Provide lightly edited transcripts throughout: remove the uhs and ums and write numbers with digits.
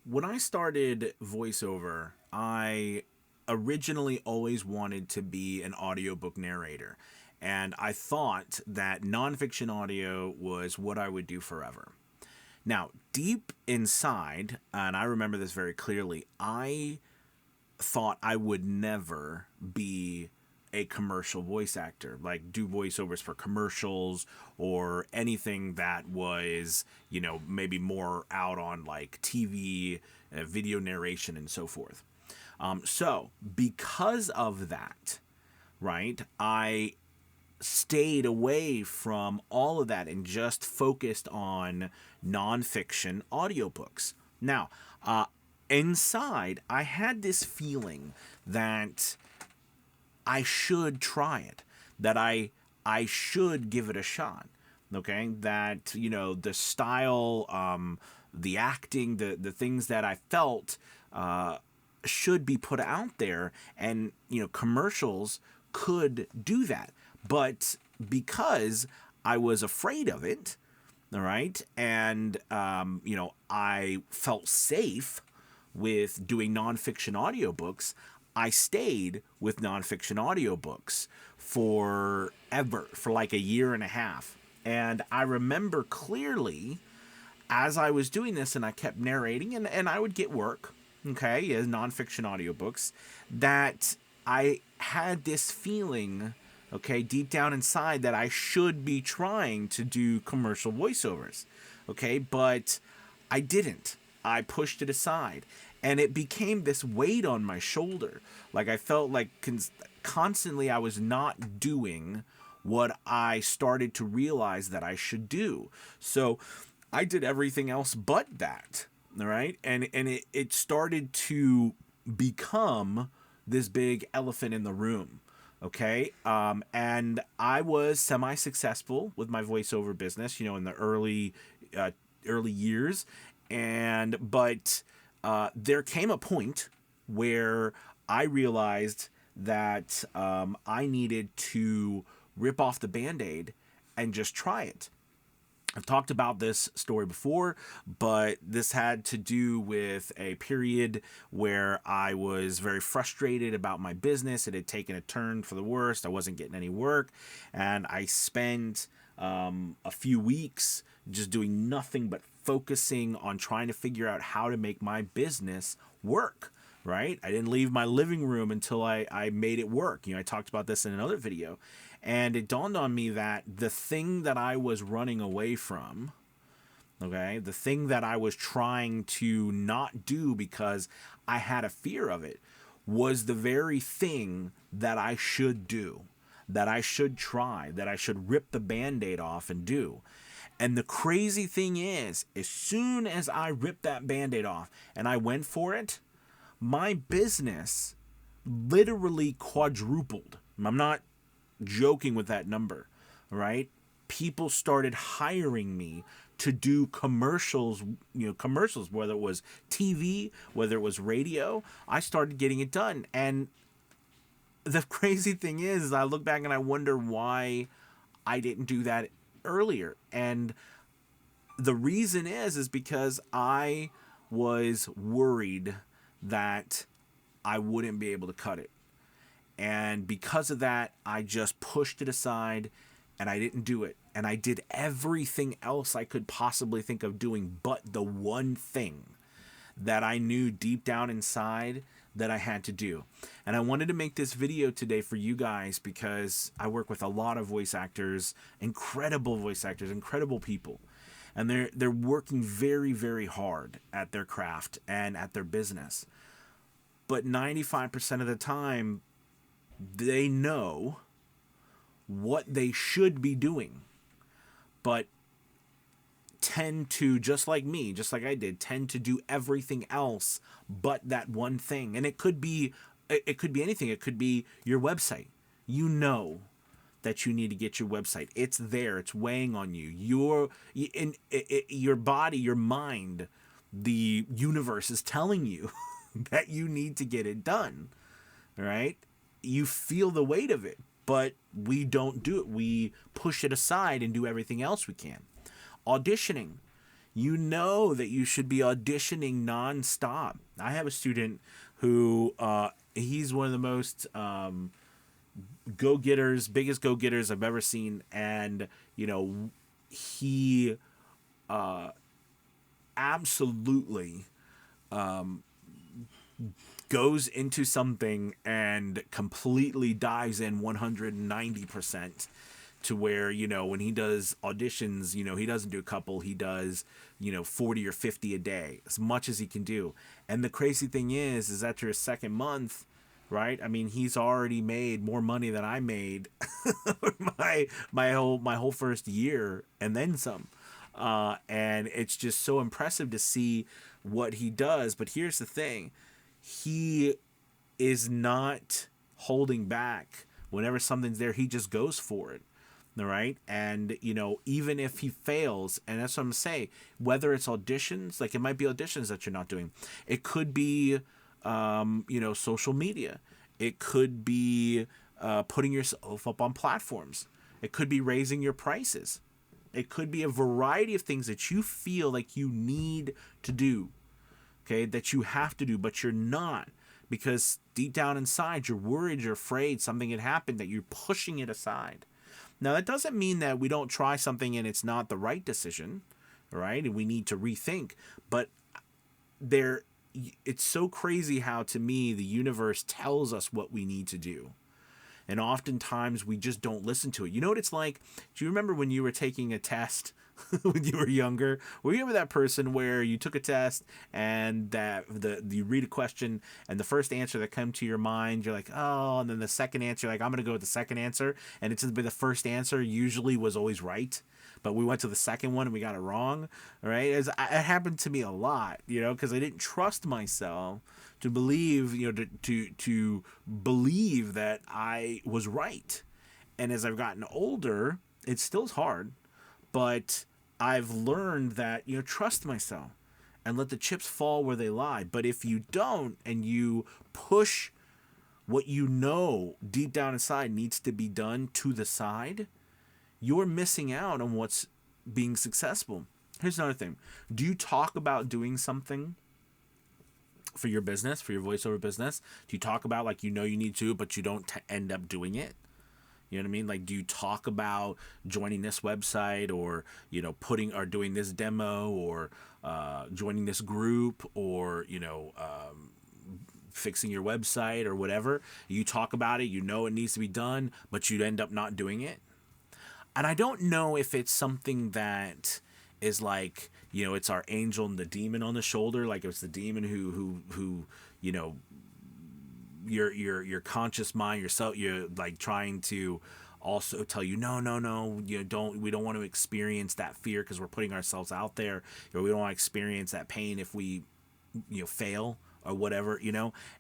When I started voiceover, I originally always wanted to be an audiobook narrator. And I thought that nonfiction audio was what I would do forever. Now, deep inside, and I remember this very clearly, I thought I would never be a commercial voice actor, like do voiceovers for commercials or anything that was, maybe more out on like TV, video narration, and so forth. So, because of that, right, I stayed away from all of that and just focused on nonfiction audiobooks. Now, inside, I had this feeling that I should try it, that I should give it a shot. Okay, that the style, the acting, the things that I felt should be put out there, and commercials could do that. But because I was afraid of it, all right, and I felt safe with doing nonfiction audiobooks, I stayed with nonfiction audiobooks forever, for like a year and a half. And I remember clearly as I was doing this and I kept narrating, and I would get work, okay, as nonfiction audiobooks, that I had this feeling, okay, deep down inside that I should be trying to do commercial voiceovers, okay, but I didn't. I pushed it aside, and it became this weight on my shoulder. Like I felt like constantly I was not doing what I started to realize that I should do. So I did everything else but that. All right. And it started to become this big elephant in the room. Okay. And I was semi successful with my voiceover business, in the early years. But there came a point where I realized that I needed to rip off the band aid and just try it. I've talked about this story before, but this had to do with a period where I was very frustrated about my business. It had taken a turn for the worst. I wasn't getting any work, and I spent a few weeks just doing nothing but focusing on trying to figure out how to make my business work. Right? I didn't leave my living room until I made it work. I talked about this in another video. And it dawned on me that the thing that I was running away from, okay, the thing that I was trying to not do because I had a fear of it, was the very thing that I should do, that I should try, that I should rip the band aid off and do. And the crazy thing is, as soon as I ripped that band aid off and I went for it, my business literally quadrupled. I'm not joking with that number, right? People started hiring me to do commercials, commercials, whether it was TV, whether it was radio. I started getting it done. And the crazy thing is I look back and I wonder why I didn't do that earlier. And the reason is because I was worried that I wouldn't be able to cut it. And because of that, I just pushed it aside and I didn't do it. And I did everything else I could possibly think of doing but the one thing that I knew deep down inside that I had to do. And I wanted to make this video today for you guys because I work with a lot of voice actors, incredible people. And they're working very, very hard at their craft and at their business. But 95% of the time, they know what they should be doing, but tend to, just like me, just like I did, tend to do everything else but that one thing. And it could be anything. It could be your website. That you need to get your website. It's there. It's weighing on you. Your body, your mind, the universe is telling you that you need to get it done. Right? You feel the weight of it, but we don't do it. We push it aside and do everything else we can. Auditioning. you know that you should be auditioning nonstop. I have a student who he's one of the most go getters, biggest go getters I've ever seen, and he absolutely goes into something and completely dives in 190% to where, when he does auditions, he doesn't do a couple, he does, 40 or 50 a day, as much as he can do. And the crazy thing is after his second month, right? I mean, he's already made more money than I made my whole first year and then some. And it's just so impressive to see what he does. But here's the thing. He is not holding back. Whenever something's there, he just goes for it. All right. And, even if he fails, and that's what I'm going to say, whether it's auditions, like it might be auditions that you're not doing, it could be, social media. It could be putting yourself up on platforms. It could be raising your prices. It could be a variety of things that you feel like you need to do, okay, that you have to do, but you're not, because deep down inside, you're worried, you're afraid something had happened, that you're pushing it aside. Now, that doesn't mean that we don't try something and it's not the right decision, right? And we need to rethink, but it's so crazy how, to me, the universe tells us what we need to do. And oftentimes we just don't listen to it. You know what it's like? Do you remember when you were taking a test when you were younger? Were you ever that person where you took a test and that you read a question and the first answer that came to your mind, you're like, oh, and then the second answer, you're like, I'm going to go with the second answer. And it's the first answer usually was always right, but we went to the second one and we got it wrong, right? It happened to me a lot, because I didn't trust myself to believe, to believe that I was right. And as I've gotten older, it still is hard, but I've learned that, trust myself and let the chips fall where they lie. But if you don't, and you push what deep down inside needs to be done to the side, you're missing out on what's being successful. Here's another thing. Do you talk about doing something for your business, for your voiceover business? Do you talk about you need to, but you don't end up doing it? You know what I mean? Like, do you talk about joining this website, or, putting or doing this demo, or joining this group, or, fixing your website or whatever? You talk about it, it needs to be done, but you end up not doing it. And I don't know if it's something that is like, it's our angel and the demon on the shoulder. Like, it's the demon who your conscious mind, yourself, you're like trying to also tell you, no, we don't want to experience that fear because we're putting ourselves out there, or we don't want to experience that pain if we, fail or whatever,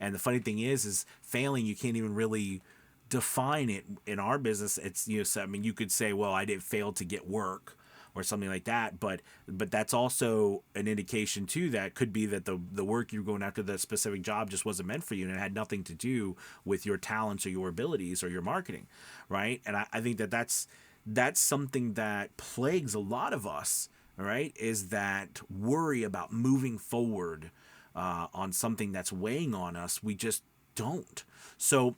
And the funny thing is failing, you can't even really define it in our business. It's, so, I mean, you could say, well, I didn't fail to get work or something like that, but that's also an indication too that could be that the work you're going after, the specific job, just wasn't meant for you, and it had nothing to do with your talents or your abilities or your marketing, right? And I think that's something that plagues a lot of us, right? Is that worry about moving forward on something that's weighing on us. We just don't. So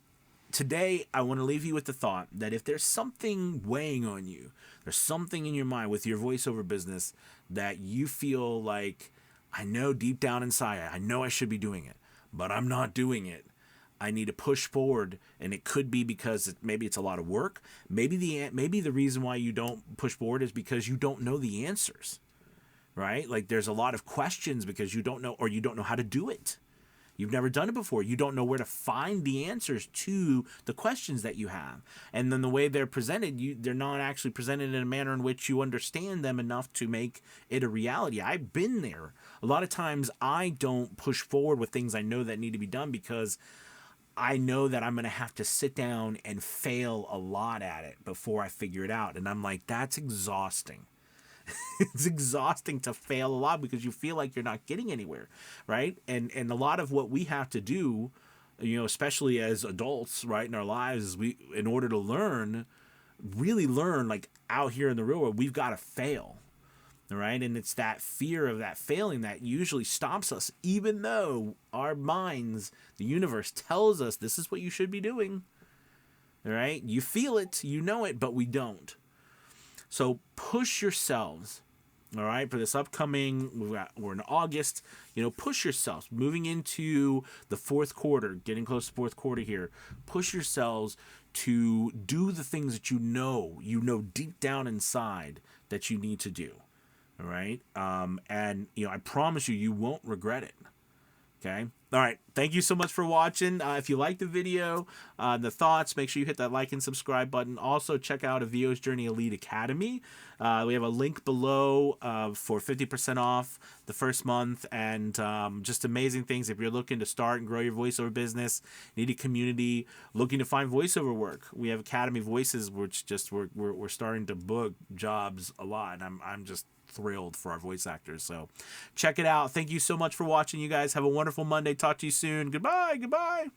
today, I want to leave you with the thought that if there's something weighing on you, there's something in your mind with your voiceover business that you feel like, I know deep down inside, I know I should be doing it, but I'm not doing it. I need to push forward, and it could be because maybe it's a lot of work. Maybe the reason why you don't push forward is because you don't know the answers, right? Like, there's a lot of questions because you don't know, or you don't know how to do it. You've never done it before. You don't know where to find the answers to the questions that you have. And then the way they're presented, they're not actually presented in a manner in which you understand them enough to make it a reality. I've been there. A lot of times I don't push forward with things I know that need to be done because I know that I'm going to have to sit down and fail a lot at it before I figure it out. And I'm like, that's exhausting. It's exhausting to fail a lot because you feel like you're not getting anywhere, right? And a lot of what we have to do, especially as adults, right, in our lives, is in order to really learn, like out here in the real world, we've got to fail. All right. And it's that fear of that failing that usually stops us, even though our minds, the universe tells us this is what you should be doing. All right. You feel it, you know it, but we don't. So push yourselves. All right, for this upcoming, we're in August. Push yourselves. Moving into the fourth quarter, getting close to fourth quarter here. Push yourselves to do the things that you know deep down inside that you need to do. All right, and I promise you, you won't regret it. Okay. All right. Thank you so much for watching. If you like the video, the thoughts, make sure you hit that like and subscribe button. Also, check out Avio's Journey Elite Academy. We have a link below for 50% off the first month, and just amazing things. If you're looking to start and grow your voiceover business, need a community, looking to find voiceover work, we have Academy Voices, which just we're starting to book jobs a lot. And I'm just thrilled for our voice actors. So check it out. Thank you so much for watching, you guys. Have a wonderful Monday. Talk to you soon. Goodbye.